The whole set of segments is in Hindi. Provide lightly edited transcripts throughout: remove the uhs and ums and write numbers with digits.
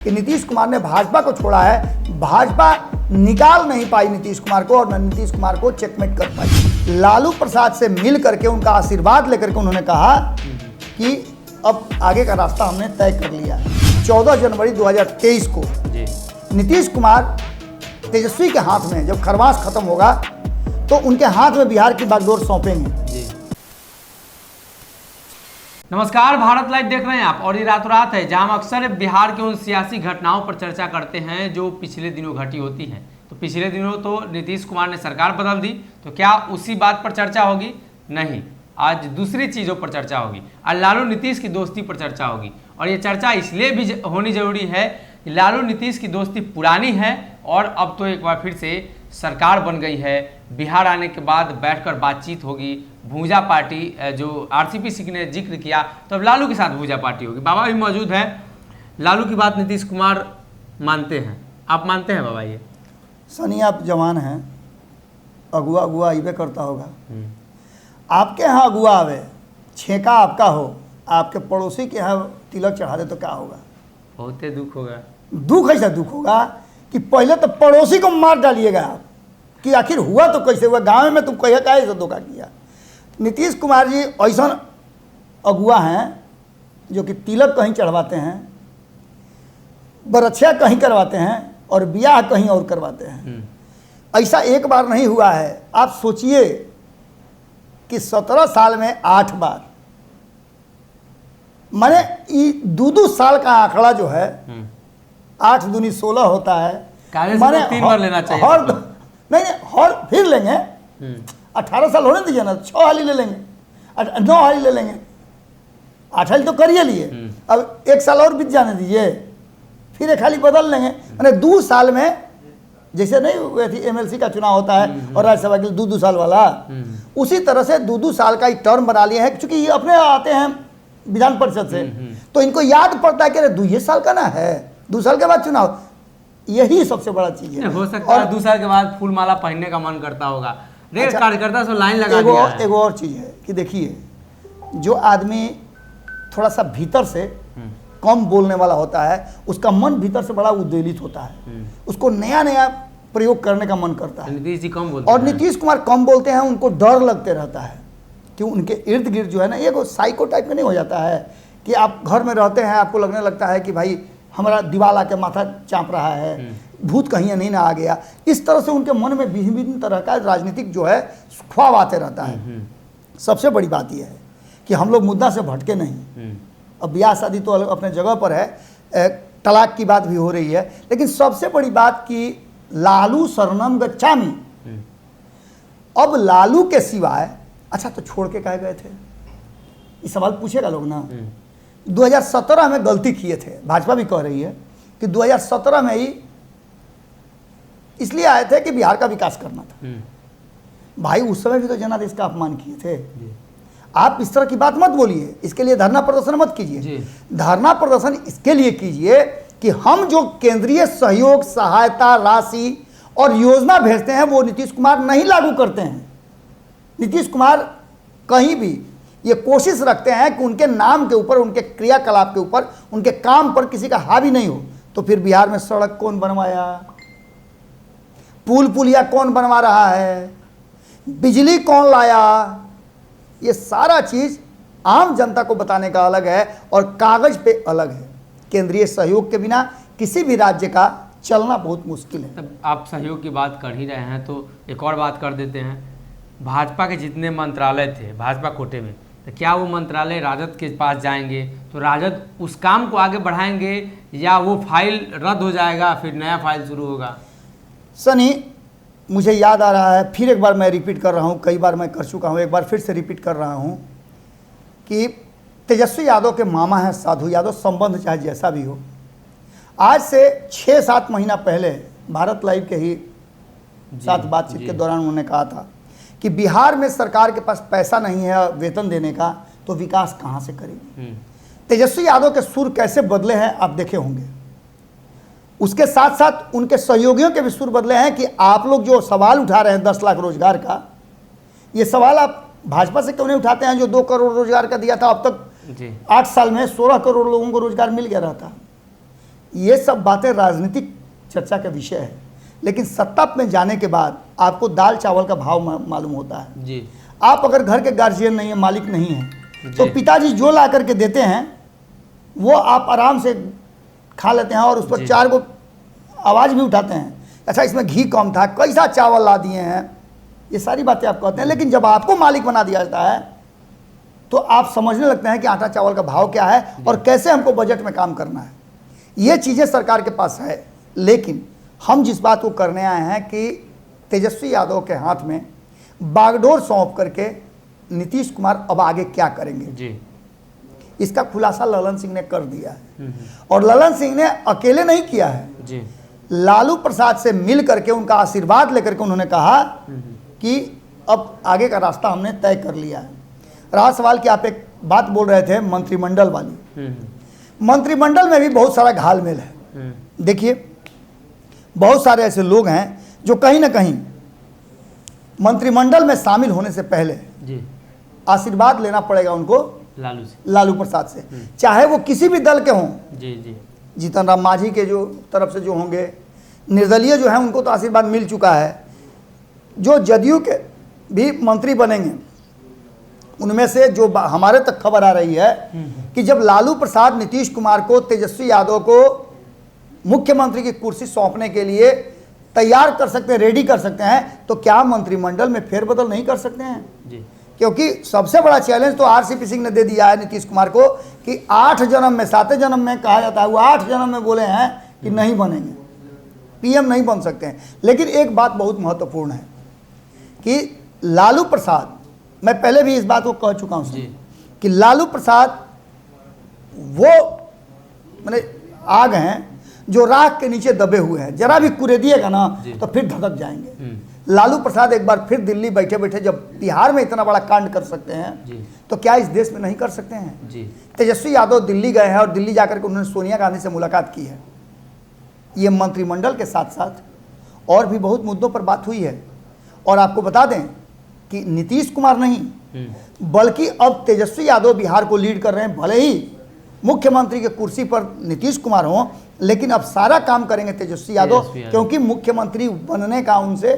कि नीतीश कुमार ने भाजपा को छोड़ा है, भाजपा निकाल नहीं पाई नीतीश कुमार को और न नीतीश कुमार को चेकमेट कर पाई। लालू प्रसाद से मिल करके उनका आशीर्वाद लेकर के उन्होंने कहा कि अब आगे का रास्ता हमने तय कर लिया है। 14 जनवरी 2023 को नीतीश कुमार तेजस्वी के हाथ में जब खरवास खत्म होगा तो उनके हाथ में बिहार की बागडोर सौंपेंगे। नमस्कार, भारत लाइव देख रहे हैं आप और ये रातों रात है जहां हम अक्सर बिहार के उन सियासी घटनाओं पर चर्चा करते हैं जो पिछले दिनों घटी होती हैं। तो पिछले दिनों तो नीतीश कुमार ने सरकार बदल दी, तो क्या उसी बात पर चर्चा होगी? नहीं, आज दूसरी चीज़ों पर चर्चा होगी और लालू नीतीश की दोस्ती पर चर्चा होगी। और ये चर्चा इसलिए भी होनी जरूरी है कि लालू नीतीश की दोस्ती पुरानी है और अब तो एक बार फिर से सरकार बन गई है। बिहार आने के बाद बैठकर बातचीत होगी। भूजा पार्टी जो आरसीपी सिंह ने जिक्र किया, तो अब लालू के साथ भूजा पार्टी होगी। बाबा भी मौजूद है। लालू की बात नीतीश कुमार मानते हैं, आप मानते हैं बाबा? ये सनी आप जवान हैं, अगुआ अगुआ आइबे करता होगा। आपके यहाँ अगुआ आवे, छेका आपका हो, आपके पड़ोसी के यहाँ तिलक चढ़ा दे तो क्या होगा? बहुत दुख होगा। दुख ऐसा दुख होगा कि पहले तो पड़ोसी को मार डालिएगा आप कि आखिर हुआ तो कैसे हुआ, गांव में तुम कहे का ऐसा धोखा किया। नीतीश कुमार जी ऐसा अगुआ हैं जो कि तिलक कहीं चढ़वाते हैं, बरछिया कहीं करवाते हैं और ब्याह कहीं और करवाते हैं। ऐसा एक बार नहीं हुआ है। आप सोचिए कि 17 साल में 8 बार, माने 2 साल का आंकड़ा जो है 8 दूनी 16 होता है। माने 3 बार लेना चाहिए। नहीं, फिर लेंगे। 18 साल होने दीजिए ना, 6 हाली ले लेंगे, 9 हाली ले लेंगे, 8 हाली तो करिए लिए। अब 1 साल और बीत जाने दीजिए, फिर 1 हाली बदल लेंगे। मैंने 2 साल में, जैसे नहीं हुए थी एमएलसी का चुनाव होता है और राज्यसभा के लिए 2 साल वाला, उसी तरह से 2 साल का एक टर्म बना लिया है। क्योंकि ये अपने आते हैं विधान परिषद से, तो इनको याद पड़ता है कि अरे 2 साल का ना है, 2 साल के बाद चुनाव। यही सबसे बड़ा चीज है। हो सकता है 2 साल के बाद फूल माला पहनने का मन करता होगा। अच्छा, कार्यकर्ता से लाइन लगा दिया है। एक और चीज है कि देखिए, जो आदमी थोड़ा सा भीतर से कम बोलने वाला होता है, उसका मन भीतर से बड़ा उद्वेलित होता है, उसको नया नया प्रयोग करने का मन करता है। नीतीश जी कम बोलते और हैं। नीतीश कुमार कम बोलते हैं, उनको डर लगते रहता है कि उनके इर्द गिर्द जो है ना, ये साइको टाइप में नहीं हो जाता है कि आप घर में रहते हैं, आपको लगने लगता है कि भाई हमारा दीवार आके माथा चाँप रहा है, भूत कहीं नहीं ना आ गया। इस तरह से उनके मन में विभिन्न तरह का राजनीतिक जो है ख्वाब आते रहता है। सबसे बड़ी बात यह है कि हम लोग मुद्दा से भटके नहीं। अब ब्याह शादी तो अपने जगह पर है, तलाक की बात भी हो रही है, लेकिन सबसे बड़ी बात कि लालू शरणम गच्छामि। अब लालू के सिवाय, अच्छा तो छोड़ के कहे गए थे, ये सवाल पूछेगा लोग ना। 2017 में गलती किए थे, भाजपा भी कह रही है कि 2017 में ही इसलिए आए थे कि बिहार का विकास करना था। भाई उस समय भी तो जनादेश का अपमान किए थे। आप इस तरह की बात मत बोलिए, इसके लिए धरना प्रदर्शन मत कीजिए। धरना प्रदर्शन इसके लिए कीजिए कि हम जो केंद्रीय सहयोग, सहायता राशि और योजना भेजते हैं वो नीतीश कुमार नहीं लागू करते हैं। नीतीश कुमार कहीं भी ये कोशिश रखते हैं कि उनके नाम के ऊपर, उनके क्रियाकलाप के ऊपर, उनके काम पर किसी का हावी नहीं हो। तो फिर बिहार में सड़क कौन बनवाया, पुल पुलिया कौन बनवा रहा है, बिजली कौन लाया, ये सारा चीज आम जनता को बताने का अलग है और कागज पे अलग है। केंद्रीय सहयोग के बिना किसी भी राज्य का चलना बहुत मुश्किल है। तब आप सहयोग की बात कर ही रहे हैं तो एक और बात कर देते हैं। भाजपा के जितने मंत्रालय थे भाजपा कोटे में, तो क्या वो मंत्रालय राजद के पास जाएंगे तो राजद उस काम को आगे बढ़ाएंगे या वो फाइल रद्द हो जाएगा, फिर नया फाइल शुरू होगा? सनी, मुझे याद आ रहा है, फिर एक बार मैं रिपीट कर रहा हूँ, कई बार मैं कर चुका हूँ, एक बार फिर से रिपीट कर रहा हूँ कि तेजस्वी यादव के मामा हैं साधु यादव, संबंध चाहे जैसा भी हो। आज से 6-7 महीना पहले भारत लाइव के ही साथ बातचीत के दौरान उन्होंने कहा था कि बिहार में सरकार के पास पैसा नहीं है वेतन देने का, तो विकास कहाँ से करेगी। तेजस्वी यादव के सुर कैसे बदले हैं आप देखे होंगे। उसके साथ साथ उनके सहयोगियों के भी सुर बदले हैं कि आप लोग जो सवाल उठा रहे हैं 10 लाख रोजगार का, ये सवाल आप भाजपा से क्यों नहीं उठाते हैं जो 2 करोड़ रोजगार का दिया था। अब तक 8 साल में 16 करोड़ लोगों को रोजगार मिल गया रहता। ये सब बातें राजनीतिक चर्चा का विषय है, लेकिन सत्ता में जाने के बाद आपको दाल चावल का भाव मालूम होता है जी। आप अगर घर के गार्जियन नहीं है, मालिक नहीं है, तो जी। पिताजी जो ला करके देते हैं वो आप आराम से खा लेते हैं और उस पर जी। 4 गो आवाज़ भी उठाते हैं, अच्छा इसमें घी कम था, कैसा चावल ला दिए हैं, ये सारी बातें आप कहते हैं। लेकिन जब आपको मालिक बना दिया जाता है तो आप समझने लगते हैं कि आटा चावल का भाव क्या है और कैसे हमको बजट में काम करना है। ये चीज़ें सरकार के पास है, लेकिन हम जिस बात को करने आए हैं कि तेजस्वी यादव के हाथ में बागडोर सौंप करके नीतीश कुमार अब आगे क्या करेंगे जी। इसका खुलासा ललन सिंह ने कर दिया है। और ललन सिंह ने अकेले नहीं किया है जी। लालू प्रसाद से मिल करके उनका आशीर्वाद लेकर के उन्होंने कहा कि अब आगे का रास्ता हमने तय कर लिया है। रहा सवाल कि आप एक बात बोल रहे थे मंत्रिमंडल वाली, मंत्रिमंडल में भी बहुत सारा घालमेल है। देखिए बहुत सारे ऐसे लोग हैं जो कहीं ना कहीं मंत्रिमंडल में शामिल होने से पहले जी। आशीर्वाद लेना पड़ेगा उनको लालू से। लालू प्रसाद से, चाहे वो किसी भी दल के हों। जी जी। जीतन राम मांझी के जो तरफ से जो होंगे, निर्दलीय जो हैं उनको तो आशीर्वाद मिल चुका है, जो जदयू के भी मंत्री बनेंगे उनमें से जो हमारे तक खबर आ रही है कि जब लालू प्रसाद नीतीश कुमार को, तेजस्वी यादव को मुख्यमंत्री की कुर्सी सौंपने के लिए तैयार कर सकते हैं, रेडी कर सकते हैं, तो क्या मंत्रिमंडल में फेरबदल नहीं कर सकते हैं जी। क्योंकि सबसे बड़ा चैलेंज तो आरसीपी सिंह ने दे दिया है नीतीश कुमार को कि 8 जन्म में, 7 जन्म में कहा जाता है, वो 8 जन्म में बोले हैं कि नहीं बनेंगे, पीएम नहीं बन सकते हैं। लेकिन एक बात बहुत महत्वपूर्ण है कि लालू प्रसाद, मैं पहले भी इस बात को कह चुका हूं कि लालू प्रसाद वो माने आग हैं जो राख के नीचे दबे हुए हैं, जरा भी कुरेदिएगा ना तो फिर धधक जाएंगे। लालू प्रसाद एक बार फिर दिल्ली बैठे बैठे जब बिहार में इतना बड़ा कांड कर सकते हैं तो क्या इस देश में नहीं कर सकते हैं जी। तेजस्वी यादव दिल्ली गए हैं और दिल्ली जाकर के उन्होंने सोनिया गांधी से मुलाकात की है। ये मंत्रिमंडल के साथ साथ और भी बहुत मुद्दों पर बात हुई है। और आपको बता दें कि नीतीश कुमार नहीं बल्कि अब तेजस्वी यादव बिहार को लीड कर रहे हैं। भले ही मुख्यमंत्री के कुर्सी पर नीतीश कुमार हों, लेकिन अब सारा काम करेंगे तेजस्वी यादव, क्योंकि मुख्यमंत्री बनने का उनसे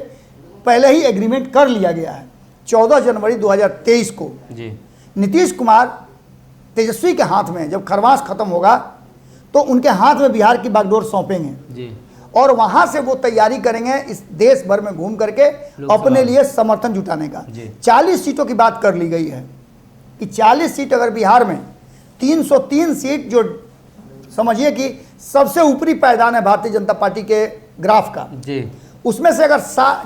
पहले ही एग्रीमेंट कर लिया गया है। 14 जनवरी 2023 को जी। नीतीश कुमार तेजस्वी के हाथ में जब खरवास खत्म होगा तो उनके हाथ में बिहार की बागडोर सौंपेंगे जी। और वहां से वो तैयारी करेंगे इस देश भर में घूम करके अपने लिए समर्थन जुटाने का। 40 सीटों की बात कर ली गई है कि 40 सीट अगर बिहार में 303 सीट, जो समझिए कि सबसे ऊपरी पायदान है भारतीय जनता पार्टी के ग्राफ का जी, उसमें से अगर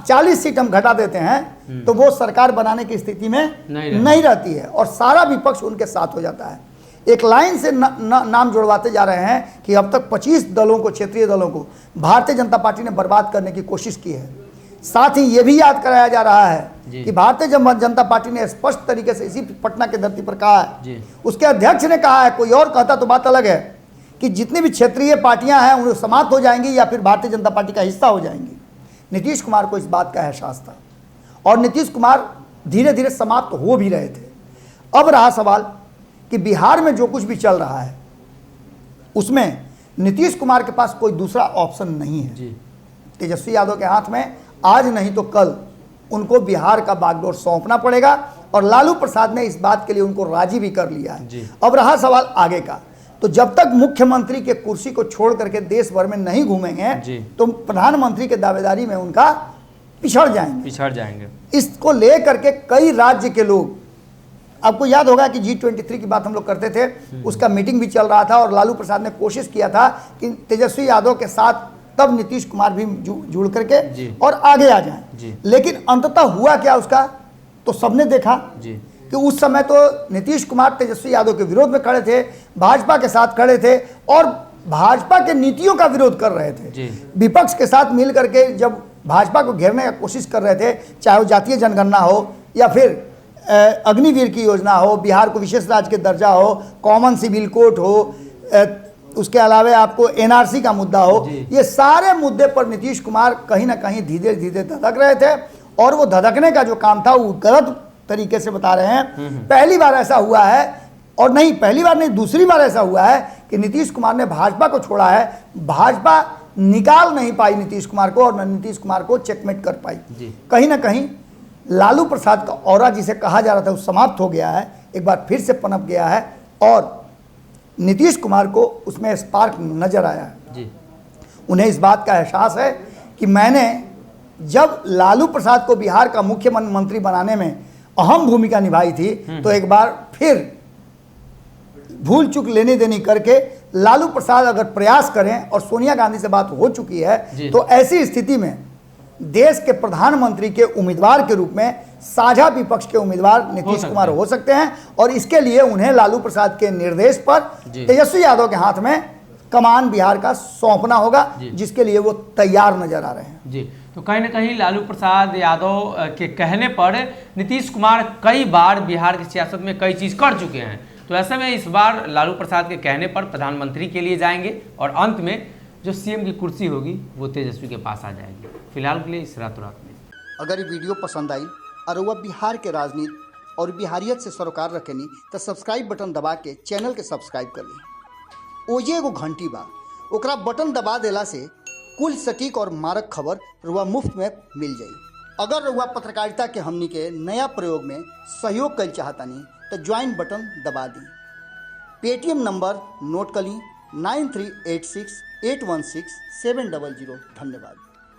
40 सीट हम घटा देते हैं तो वो सरकार बनाने की स्थिति में नहीं रहती है और सारा विपक्ष उनके साथ हो जाता है। एक लाइन से नाम जुड़वाते जा रहे हैं कि अब तक 25 दलों को, क्षेत्रीय दलों को भारतीय जनता पार्टी ने बर्बाद करने की कोशिश की है। साथ ही ये भी याद कराया जा रहा है कि भारतीय जनता पार्टी ने स्पष्ट तरीके से इसी पटना की धरती पर कहा है, उसके अध्यक्ष ने कहा है, कोई और कहता तो बात अलग है, कि जितनी भी क्षेत्रीय पार्टियां हैं उन्हें समाप्त हो जाएंगी या फिर भारतीय जनता पार्टी का हिस्सा हो जाएंगी। नीतीश कुमार को इस बात का एहसास था और नीतीश कुमार धीरे धीरे समाप्त हो भी रहे थे। अब रहा सवाल कि बिहार में जो कुछ भी चल रहा है उसमें नीतीश कुमार के पास कोई दूसरा ऑप्शन नहीं है। तेजस्वी यादव के हाथ में आज नहीं तो कल उनको बिहार का बागडोर सौंपना पड़ेगा और लालू प्रसाद ने इस बात के लिए उनको राजी भी कर लिया है। अब रहा सवाल आगे का, तो जब तक मुख्यमंत्री के कुर्सी को छोड़ करके देश भर में नहीं घूमेंगे तो प्रधानमंत्री के दावेदारी में उनका पिछड़ जाएंगे। इसको लेकर के कई राज्य के लोग, आपको याद होगा कि G23 की बात हम लोग करते थे, उसका मीटिंग भी चल रहा था और लालू प्रसाद ने कोशिश किया था कि तेजस्वी यादव के साथ तब नीतीश कुमार भी जुड़ करके और आगे आ जाएं। लेकिन अंततः हुआ क्या उसका, तो सबने देखा कि उस समय तो नीतीश कुमार तेजस्वी यादव के विरोध में खड़े थे, भाजपा के साथ खड़े थे और भाजपा के नीतियों का विरोध कर रहे थे। विपक्ष के साथ मिल करके जब भाजपा को घेरने का कोशिश कर रहे थे, चाहे वो जातीय जनगणना हो या फिर अग्निवीर की योजना हो, बिहार को विशेष राज्य के दर्जा हो, कॉमन सिविल कोड हो, उसके अलावा आपको NRC का मुद्दा हो, ये सारे मुद्दे पर नीतीश कुमार कहीं ना कहीं धीरे धीरे धधक रहे थे और वो धधकने का जो काम था वो गलत तरीके से बता रहे हैं। पहली बार ऐसा हुआ है, और नहीं पहली बार नहीं, दूसरी बार ऐसा हुआ है कि नीतीश कुमार ने भाजपा को छोड़ा है, भाजपा निकाल नहीं पाई नीतीश कुमार को और न नीतीश कुमार को चेकमेट कर पाई। कहीं ना कहीं लालू प्रसाद का ऑरा जिसे कहा जा रहा था वो समाप्त हो गया है, एक बार फिर से पनप गया है और नीतीश कुमार को उसमें स्पार्क नजर आया है। उन्हें इस बात का एहसास है कि मैंने जब लालू प्रसाद को बिहार का मुख्यमंत्री बनाने में अहम भूमिका निभाई थी तो एक बार फिर भूल चूक लेने देनी करके लालू प्रसाद अगर प्रयास करें और सोनिया गांधी से बात हो चुकी है तो ऐसी स्थिति में देश के प्रधानमंत्री के उम्मीदवार के रूप में साझा विपक्ष के उम्मीदवार नीतीश कुमार हो सकते हैं और इसके लिए उन्हें लालू प्रसाद के निर्देश पर तेजस्वी यादव के हाथ में कमान बिहार का सौंपना होगा, जिसके लिए वो तैयार नजर आ रहे हैं। जी, तो कहीं ना कहीं लालू प्रसाद यादव के कहने पर नीतीश कुमार कई बार बिहार की सियासत में कई चीज़ कर चुके हैं, तो ऐसे में इस बार लालू प्रसाद के कहने पर प्रधानमंत्री के लिए जाएंगे और अंत में जो सीएम की कुर्सी होगी वो तेजस्वी के पास आ जाएगी। फिलहाल के लिए इस रातों रात में अगर ये वीडियो पसंद आई और वह बिहार के राजनीति और बिहारियत से सरोकार रखेनी तो सब्सक्राइब बटन दबा के चैनल के सब्सक्राइब कर ली। ओजे एगो घंटी बा, ओकरा बटन दबा देला से कुल सटीक और मारक खबर रुआ मुफ्त में मिल जाई। अगर रुआ पत्रकारिता के हमनी के नया प्रयोग में सहयोग कर चाहतानी तो ज्वाइन बटन दबा दी। पेटीएम नंबर नोट कर ली 9386816700। धन्यवाद।